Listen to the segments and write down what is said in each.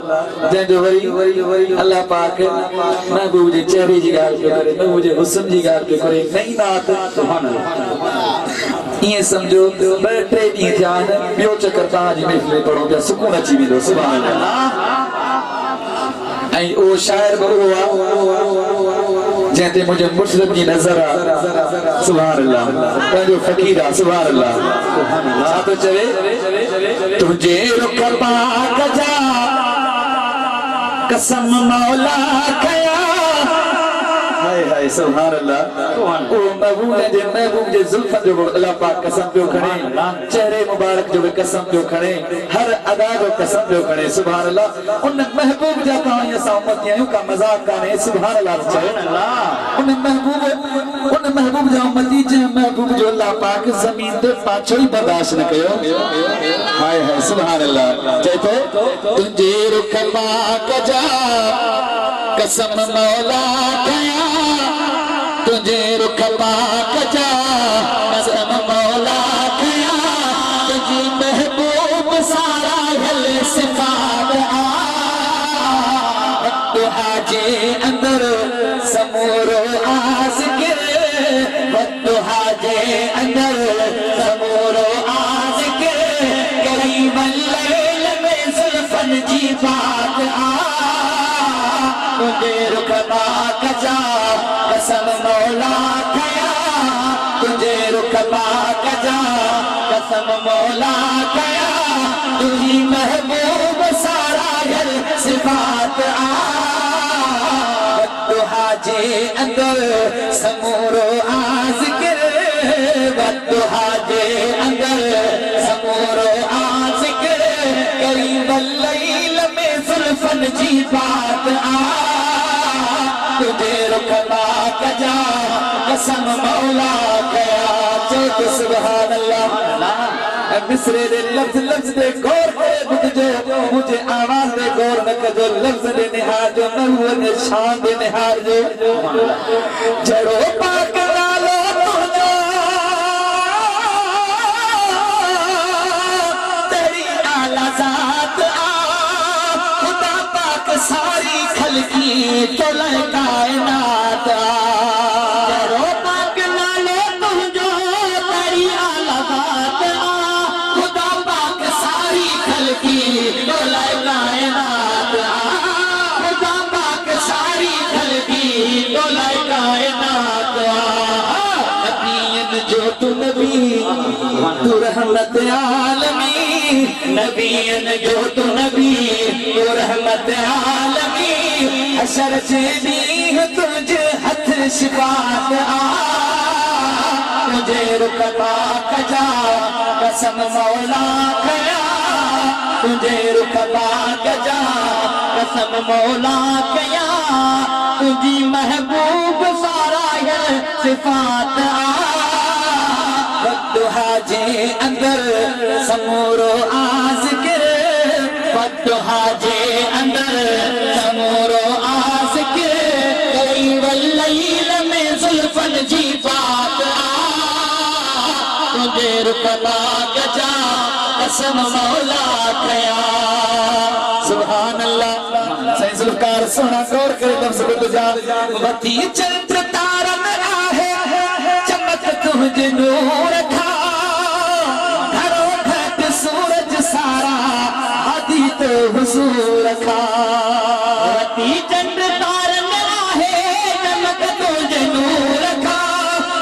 जंहिंजो वरी अल्लाह पाक महबूब जे चेहरे जी ॻाल्हि पियो करे, महबूब जे हुस्न जी ॻाल्हि पियो करे। नई नात सुभान अल्लाह इएं सम्झो ॿ टे ॾींहं थिया आहिनि, ॿियो चकर तव्हांजी महफ़िल पढ़ूं पिया, सुकून अची वेंदो। सुभान अल्लाह। ऐं उहो शाइर बि उहो आहे जंहिं ते मुंहिंजे मुर्शिद जी नज़र आहे। सुभान अल्लाह। पंहिंजो फ़क़ीर आहे। सुभान अल्लाह। छा थो चवे? तुंहिंजे रुख पाक जा कसम मौला कया। हाय हाय सुभान अल्लाह। ओ महबूब जे जुल्फन जो अल्लाह पाक कसम पियो खणे, चेहरे मुबारक जो भी कसम पियो खणे, हर अदा जो कसम पियो खणे। सुभान अल्लाह। उन महबूब जा तव्हां असां उम्मती आहियूं का मज़ाक कान्हे। सुभान अल्लाह चयो। उन महबूब जा उम्मती जे महबूब जो अल्लाह पाक ज़मीन ते पाछो ही बर्दाश्त न कयो। हाय हाय सुभान अल्लाह। चए तो तुंहिंजे रुख पाक जा कसम मौला कया, तुझे रुख पाक जा कसम मौला कया, तुझी महबूब सारा हल सिफात जे अंदर समूरो आज़िकिर, बदुहा जे अंदर समूरो आज़िकिर, करीब लैल में ज़ुल्फ़न जी बात तुझे रुख पाक जा कसम मौला कया, तुझे रुख पाक जा कसम मौला कया, तुझी महबूब सारा घर सिफात बदुहा जे अंदर समूरो आज़िकिर, बदुहा जे अंदर समूरो आज़िकिर, करीब लैल में ज़ुल्फ़न जी बात तुझे रुख पाक जा कसम मौला कया। चौथ सुभान अल्लाह। मिसरे दे लफ्ज़ दे गौर करे बुझजो, मुझे आवाज़ दे गौर न कजो, लफ्ज़ दे निहार जो, महबूब दे शान दे निहार जो। जड़ो पाक नालो तुझो तेरी आला ज़ात खुदा पाक सारी खलकी तोले कायनात जड़ो पाक नालो तुझो तेरी आला ज़ात खुदा पाक सारी खलकी तोले कायनात, खुदा पाक सारी खलकी तोले कायनात। नबियन जो तू नबी तू रहमत आलमी, नबियन जो तू नबी तू रहमत आलमी, हशर जे ॾींह तुझे हथ शिफात तुझे रुख पाक जा कसम मौला कया, तुझे रुख पाक जा कसम मौला कया, तुझी महबूब सारा है सिफात बदुहा जे अंदर समूरो आज़िकिर, बदुहा जे अंदर समूरो आज़िकिर, करीब लैल में ज़ुल्फ़न जी बात तुझे रुख पाक जा कसम मौला कया। सुभान अल्लाह। सही ज़ुल्फ़कार सोना गौर करे तब सब तुझा बती चंद्र तारन आहे, चमक तुझे नूर था, घरो घट सूरज सारा आदि तो हुजूर था। बती चंद्र तारन आहे, चमक तुझे नूर था,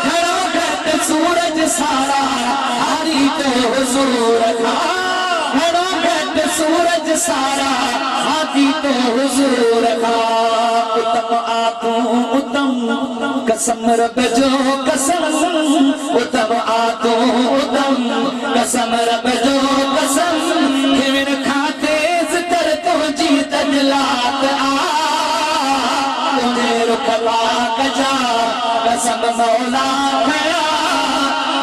घरो घट सूरज सारा आदि तो हुजूर था, घरो घट सूरज सारा आदि तो हुजूर था। उत्तम आतू उत्तम कसम रब जो कसम, उत्तम आतू उत्तम कसम रब जो कसम, हिमन खाते जितर तुझी तजलात तुझे रुख पाक जा कसम मौला कया,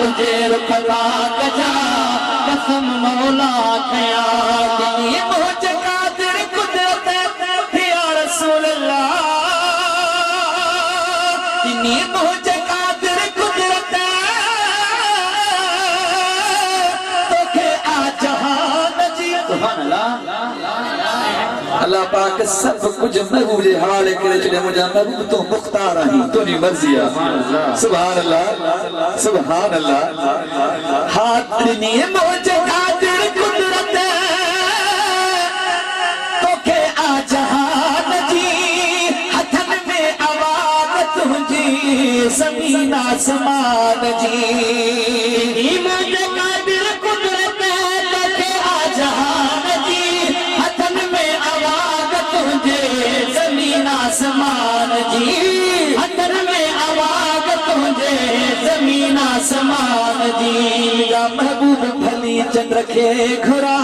तुझे रुख पाक जा कसम मौला कया। ये मुझे कादिर कुदरत या रसूल अल्लाह, ये मुझे कादिर कुदरत तो के आ जहान जी। सुभान अल्लाह। अल्लाह पाक सब कुछ महबूब जे हवाले करे छॾे मुंहिंजा महबूब तूं मुख्तार आहीं तुंहिंजी मर्ज़ी आहे सुभान अल्लाह सुभान अल्लाह हाथ ॾिनी मौज कादिर कुदरत तोखे आ जहान जी हथन में आवाज़ तुंहिंजी ज़मीन आसमान जी मौज कादिर कुदरत तोखे आ जहान जी हथन में आवाज़ तुंहिंजे ज़मीन आसमान जी हथन में आवाज़ तुंहिंजे ज़मीन आसमान जी या महबूब भली चंद्र खे घुरा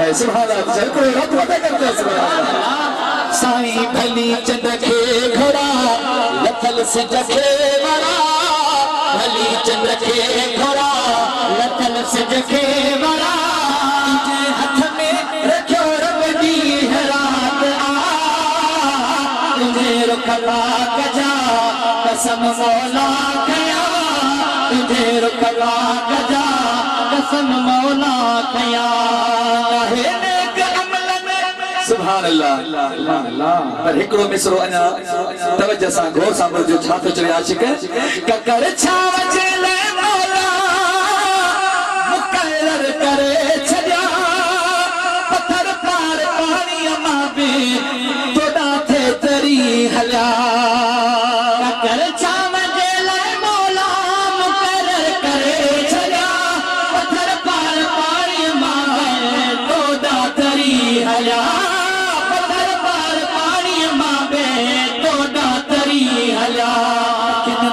है सुभान अल्लाह कोई रब वदा करते सुभान अल्लाह साईं भली चंद्र खे घुरा लथल सिज खे वरा भली चंद्र खे घुरा लथल सिज खे वरा तुझे हथ में रखियो रब दी रात आ तुझे रुखला कजा कसम मौला खया तुझे रुखला कजा कसम मौला खया है नेक अमलन सुभान अल्लाह पर हिकड़ो मिसरो अना तवज्जो सां गौर सां ॿुधो छा थो चवे आशिक ककर छाव जे लाइ मौला मुक़रर करे छॾिया पत्थर पार पाणीअ मां बि तोॾां थे तरी हलिया ककर छाव जे लाइ मौला मुक़रर करे छॾिया पत्थर पार पाणीअ मां तोॾां तरी हलिया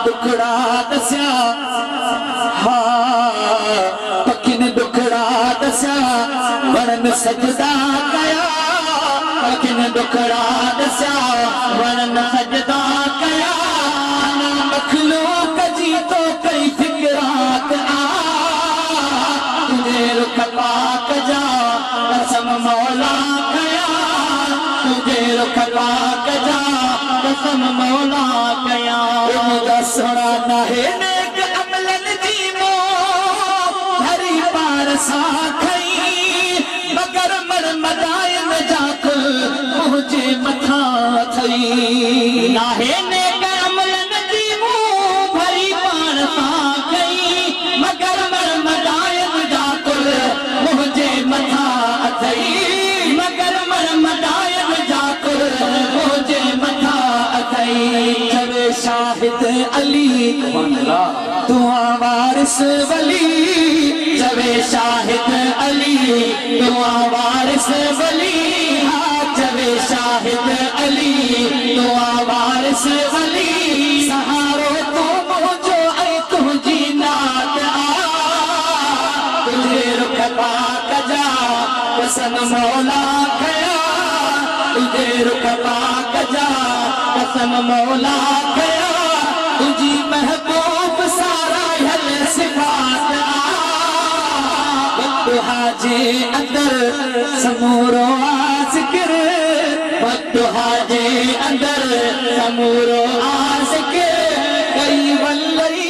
दुखड़ा दस्या हाँ पखिन दुखड़ा दस्या वणन सजदा कया पखिन दुखड़ा दस्या वणन सजदा कया मखलूक जी तो कई फिक्रात आ तुझे रुख पाक जा कसम मौला कया तुझे रुख पाक जा कसम मौला कया मुझा सोना नाहे नेक अमलन जी मो हरी पार सा खई मगर मर मदायन जाकुल मुझे मथा थई नाहे नेक अमलन जी मो हरी पार सा खई मगर मर मदायन जाकुल मुझे मथा थई मगर मर मदायन जाकुल मुझे मथा थई जवे शाहिद अली दुआ वारिस वली जवे शाहिद अली दुआ वारिस वली जवे शाहिद अली दुआ वारिस वली सहारो तू मुझो ऐं तुझी नात आ तुझे रुख पाक जा कसम मौला खया तुझे रुख पाक जा कसम मौला खया तुझी महबूब सारा हल सिफात बदुहा जे अंदर समूरो आज़िक्र बदुहा जे अंदर समूरो आज़िक्र कई वल्लई